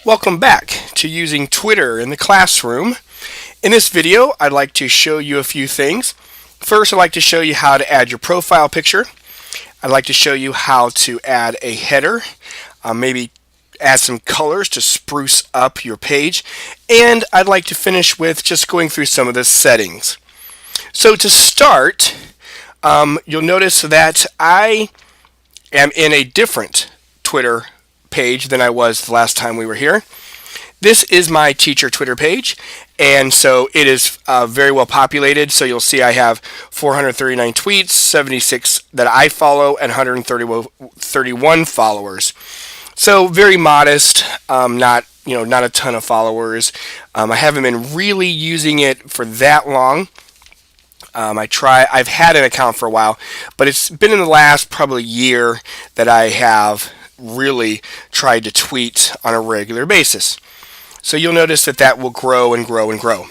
Welcome back to using Twitter in the classroom. In this video, I'd like to show you a few things. First, I'd like to show you how to add your profile picture. I'd like to show you how to add a header, maybe add some colors to spruce up your page, and I'd like to finish with just going through some of the settings. So to start, you'll notice that I am in a different Twitter page than I was the last time we were here. This is my teacher Twitter page, and so it is very well populated. So you'll see I have 439 tweets, 76 that I follow, and 131 followers. So very modest, not a ton of followers. I haven't been really using it for that long. I've had an account for a while, but it's been in the last probably year that I have really tried to tweet on a regular basis. So you'll notice that will grow and grow and grow.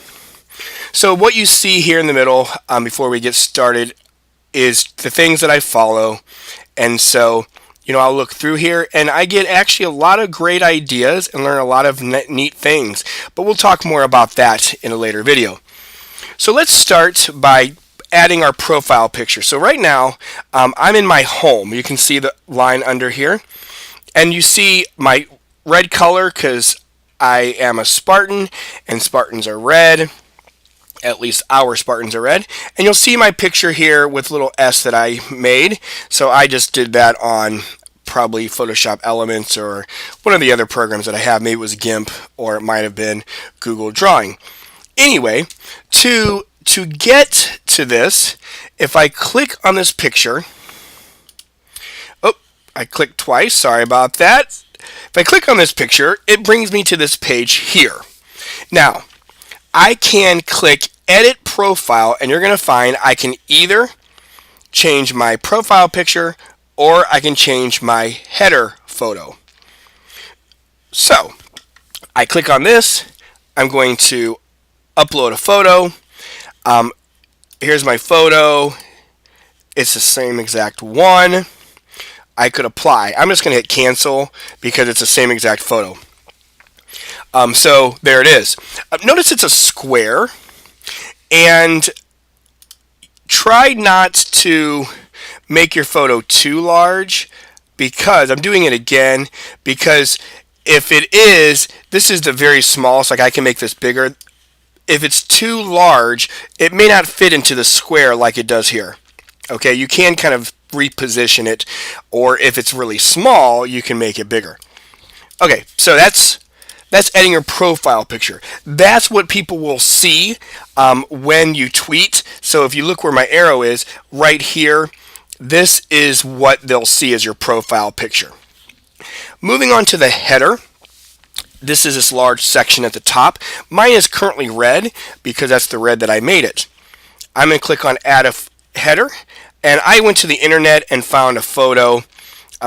So what you see here in the middle before we get started is the things that I follow. And so, I'll look through here and I get actually a lot of great ideas and learn a lot of neat things. But we'll talk more about that in a later video. So let's start by adding our profile picture. So right now, I'm in my home. You can see the line under here. And you see my red color because I am a Spartan, and Spartans are red. At least our Spartans are red. And you'll see my picture here with little S that I made. So I just did that on probably Photoshop Elements or one of the other programs that I have. Maybe it was GIMP or it might have been Google Drawing. Anyway, to get to this, if I click on this picture, I clicked twice, sorry about that. If I click on this picture, it brings me to this page here. Now, I can click Edit Profile, and you're going to find I can either change my profile picture or I can change my header photo. So, I click on this. I'm going to upload a photo. Here's my photo. It's the same exact one. I could apply. I'm just going to hit cancel because it's the same exact photo. So there it is. Notice it's a square, and try not to make your photo too large because I'm doing it again because if it is, this is the very small, so I can make this bigger. If it's too large, it may not fit into the square like it does here. Okay, you can kind of reposition it, or if it's really small, you can make it bigger. Okay, so that's adding your profile picture. That's what people will see when you tweet. So if you look where my arrow is, right here, this is what they'll see as your profile picture. Moving on to the header. This is this large section at the top. Mine is currently red because that's the red that I made it. I'm going to click on Add a Header. And I went to the internet and found a photo.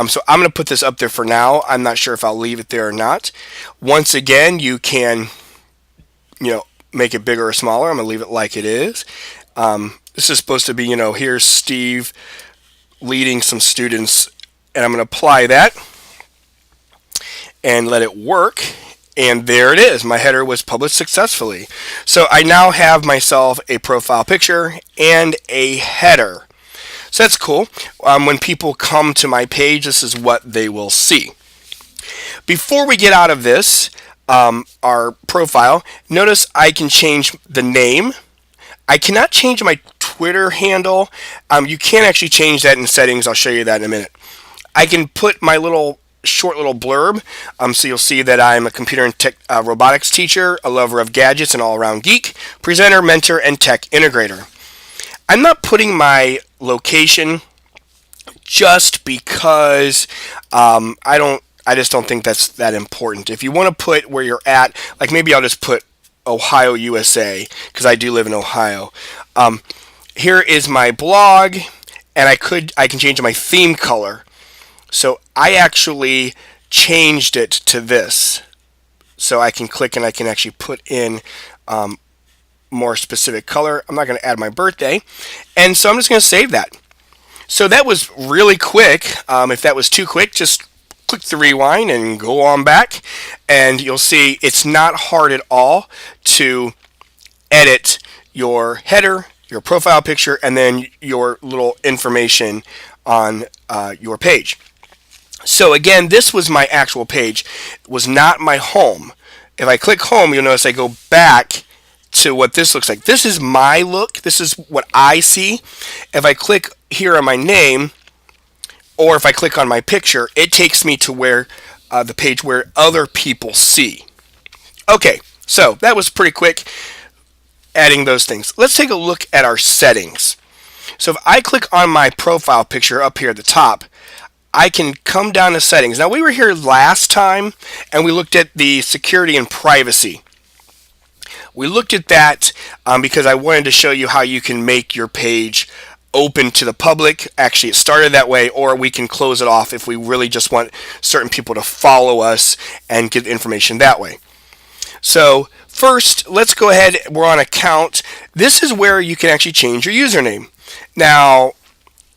So I'm going to put this up there for now. I'm not sure if I'll leave it there or not. Once again, you can, make it bigger or smaller. I'm going to leave it like it is. This is supposed to be, here's Steve leading some students. And I'm going to apply that and let it work. And there it is. My header was published successfully. So I now have myself a profile picture and a header. So that's cool. When people come to my page, this is what they will see. Before we get out of this, our profile, notice I can change the name. I cannot change my Twitter handle. You can actually change that in settings. I'll show you that in a minute. I can put my short little blurb. So you'll see that I'm a computer and tech robotics teacher, a lover of gadgets, and all-around geek, presenter, mentor, and tech integrator. I'm not putting my location just because I just don't think that's that important. If you want to put where you're at, like maybe I'll just put Ohio, USA, because I do live in Ohio. Here is my blog, and I can change my theme color. So I actually changed it to this. So I can click and I can actually put in more specific color. I'm not going to add my birthday. And so I'm just going to save that. So that was really quick. If that was too quick, just click the rewind and go on back, and you'll see it's not hard at all to edit your header, your profile picture, and then your little information on your page. So again, this was my actual page. It was not my home. If I click home, you'll notice I go back to what this looks like. This is my look. This is what I see. If I click here on my name, or if I click on my picture, it takes me to where the page where other people see. Okay, so that was pretty quick adding those things. Let's take a look at our settings. So if I click on my profile picture up here at the top, I can come down to settings. Now we were here last time and we looked at the security and privacy. We looked at that because I wanted to show you how you can make your page open to the public. Actually, it started that way, or we can close it off if we really just want certain people to follow us and get information that way. So first, let's go ahead. We're on account. This is where you can actually change your username. Now,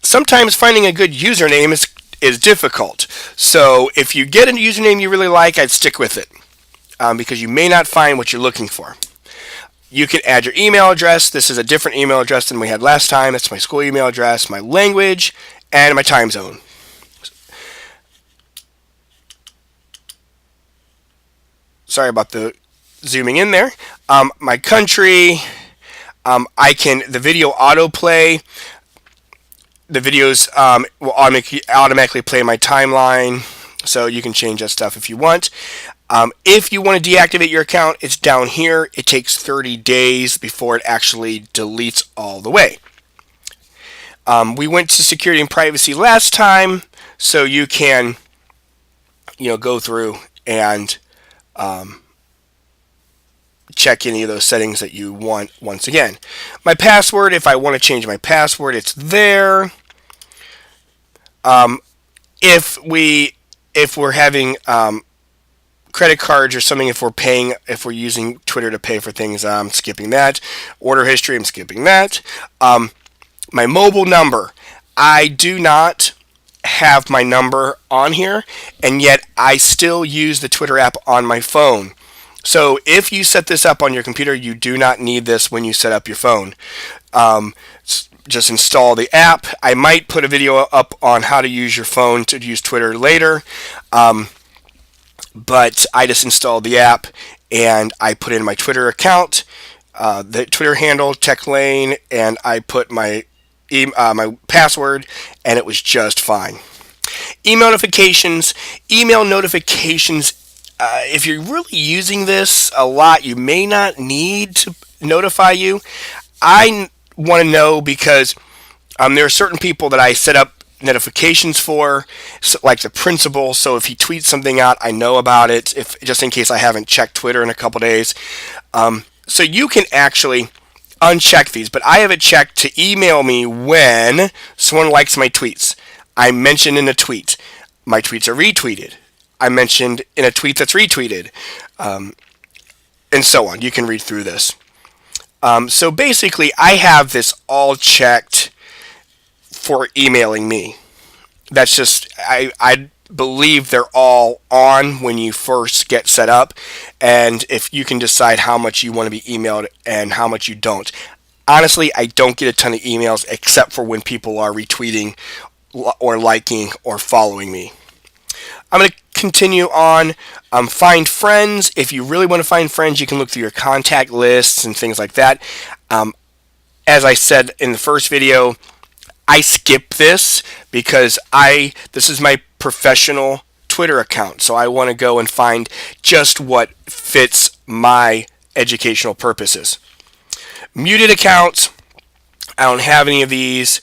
sometimes finding a good username is difficult. So if you get a username you really like, I'd stick with it because you may not find what you're looking for. You can add your email address. This is a different email address than we had last time. It's my school email address, my language, and my time zone. Sorry about the zooming in there. My country. The video autoplay. The videos will automatically play my timeline, so you can change that stuff if you want. If you want to deactivate your account, it's down here. It takes 30 days before it actually deletes all the way. We went to security and privacy last time, so you can go through and check any of those settings that you want once again. My password, if I want to change my password, it's there. If we're having credit cards or something, if we're using Twitter to pay for things, I'm skipping that. Order history, I'm skipping that. My mobile number, I do not have my number on here, and yet I still use the Twitter app on my phone. So if you set this up on your computer, you do not need this when you set up your phone. Just install the app. I might put a video up on how to use your phone to use Twitter later, but I just installed the app and I put in my Twitter account, the Twitter handle, TechLane, and I put my password, and it was just fine. Email notifications. If you're really using this a lot, you may not need to notify you. I want to know because there are certain people that I set up notifications for, like the principal. So if he tweets something out, I know about it, just in case I haven't checked Twitter in a couple days. So you can actually uncheck these, but I have it checked to email me when someone likes my tweets. I mentioned in a tweet. My tweets are retweeted. I mentioned in a tweet that's retweeted, and so on. You can read through this. So basically, I have this all checked for emailing me. That's just, I believe they're all on when you first get set up, and if you can decide how much you want to be emailed and how much you don't. Honestly, I don't get a ton of emails except for when people are retweeting or liking or following me. I'm going to continue on. Find friends. If you really want to find friends, you can look through your contact lists and things like that. As I said in the first video, I skip this because this is my professional Twitter account, so I want to go and find just what fits my educational purposes. Muted accounts. I don't have any of these.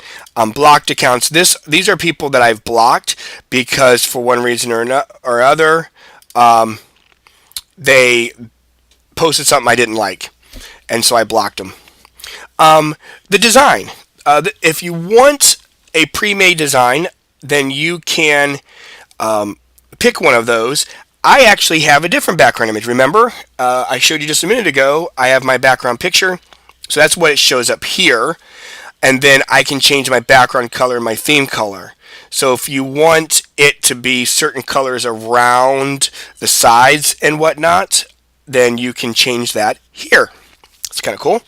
Blocked accounts. These are people that I've blocked because for one reason or other, they posted something I didn't like, and so I blocked them. The design. If you want a pre-made design, then you can pick one of those. I actually have a different background image. Remember, I showed you just a minute ago, I have my background picture. So that's what it shows up here. And then I can change my background color, my theme color. So if you want it to be certain colors around the sides and whatnot, then you can change that here. It's kind of cool.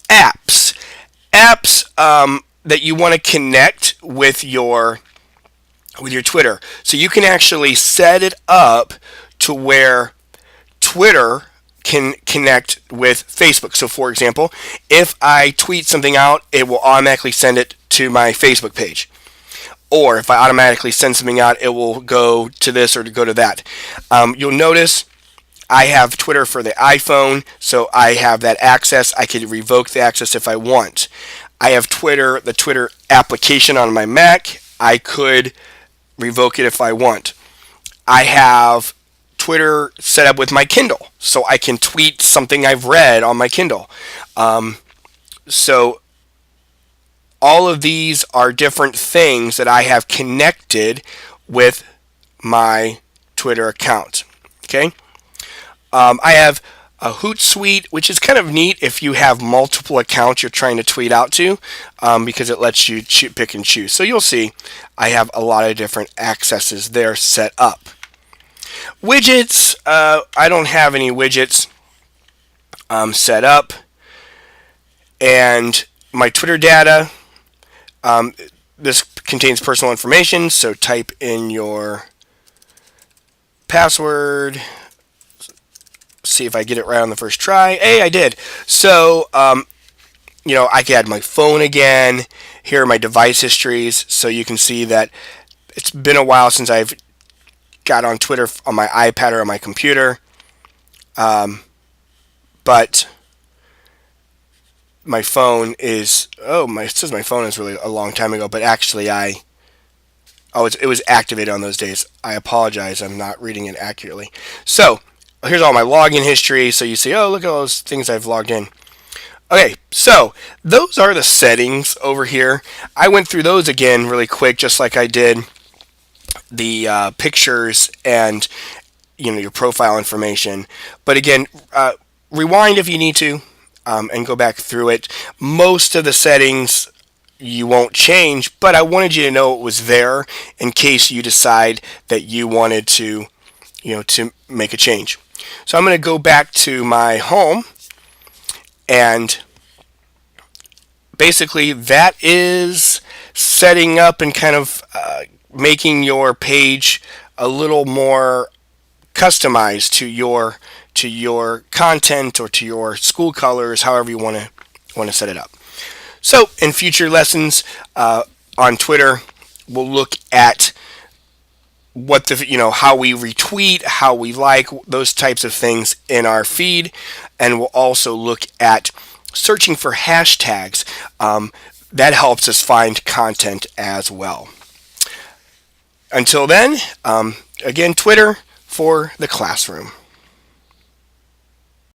Apps. Apps that you want to connect with your Twitter. So you can actually set it up to where Twitter can connect with Facebook. So for example, if I tweet something out, it will automatically send it to my Facebook page. Or if I automatically send something out, it will go to this or to go to that. You'll notice I have Twitter for the iPhone, so I have that access. I can revoke the access if I want. I have Twitter, the Twitter application on my Mac. I could revoke it if I want. I have Twitter set up with my Kindle, so I can tweet something I've read on my Kindle. So all of these are different things that I have connected with my Twitter account. Okay. I have a Hootsuite, which is kind of neat if you have multiple accounts you're trying to tweet out to, because it lets you pick and choose. So you'll see I have a lot of different accesses there set up. Widgets, I don't have any widgets set up. And my Twitter data, this contains personal information, so type in your password. See if I get it right on the first try. Hey, I did. So, I can add my phone again. Here are my device histories, so you can see that it's been a while since I've got on Twitter on my iPad or on my computer. But my phone is, it says my phone is really a long time ago, but actually it was activated on those days. I apologize, I'm not reading it accurately. So, here's all my login history, so you see, look at all those things I've logged in. Okay, so those are the settings over here. I went through those again really quick, just like I did the pictures and your profile information. But again, rewind if you need to, and go back through it. Most of the settings you won't change, but I wanted you to know it was there in case you decide that you wanted to make a change. So I'm going to go back to my home, and basically that is setting up and kind of making your page a little more customized to your content or to your school colors, however you want to set it up. So in future lessons on Twitter, we'll look at what how we retweet, how we like those types of things in our feed, and we'll also look at searching for hashtags. That helps us find content as well. Until then, again, Twitter for the classroom.